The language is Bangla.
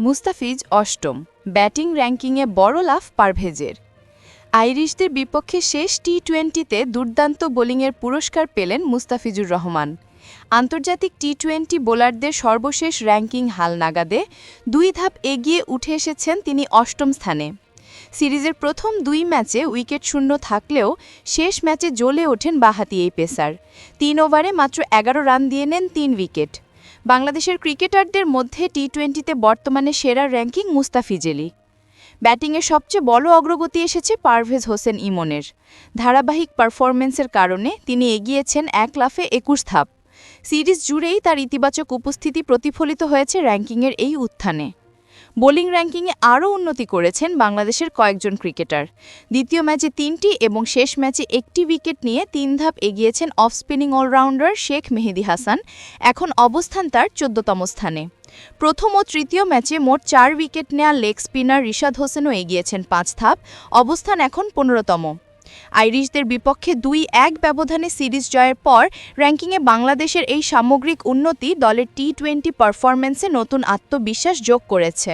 মুস্তাফিজ অষ্টম, ব্যাটিং র্যাঙ্কিংয়ে বড় লাভ পারভেজের। আইরিশদের বিপক্ষে শেষ টি-20তে দুর্দান্ত বোলিংয়ের পুরস্কার পেলেন মুস্তাফিজুর রহমান। আন্তর্জাতিক টি-20 বোলারদের সর্বশেষ র্যাঙ্কিং হালনাগাদে 2 ধাপ এগিয়ে উঠে এসেছেন তিনি অষ্টম স্থানে। সিরিজের প্রথম 2 ম্যাচে উইকেট শূন্য থাকলেও শেষ ম্যাচে জ্বলে ওঠেন বাঁহাতি এই পেসার। 3 ওভারে মাত্র 11 রান দিয়ে নেন 3 উইকেট। বাংলাদেশের ক্রিকেটারদের মধ্যে টি-20তে বর্তমানে সেরা র্যাঙ্কিং মুস্তাফিজেরই। ব্যাটিংয়ে সবচেয়ে বড় অগ্রগতি এসেছে পারভেজ হোসেন ইমনের। ধারাবাহিক পারফরম্যান্সের কারণে তিনি এগিয়েছেন 1 লাফে 21 ধাপ। সিরিজ জুড়েই তার ইতিবাচক উপস্থিতি প্রতিফলিত হয়েছে র্যাঙ্কিংয়ের এই উত্থানে। বোলিং র্যাঙ্কিংয়ে আরও উন্নতি করেছেন বাংলাদেশের কয়েকজন ক্রিকেটার। দ্বিতীয় ম্যাচে 3টি এবং শেষ ম্যাচে 1টি উইকেট নিয়ে 3 ধাপ এগিয়েছেন অফ স্পিনিং অলরাউন্ডার শেখ মেহেদী হাসান। এখন অবস্থান তার 14তম স্থানে। প্রথম ও তৃতীয় ম্যাচে মোট 4 উইকেট নেয়া লেগ স্পিনার রিশাদ হোসেনও এগিয়েছেন 5 ধাপ, অবস্থান এখন 15তম। আইরিশদের বিপক্ষে 2-1 ব্যবধানে সিরিজ জয়ের পর র্যাঙ্কিংয়ে বাংলাদেশের এই সামগ্রিক উন্নতি দলের টি-20 পারফরম্যান্সে নতুন আত্মবিশ্বাস যোগ করেছে।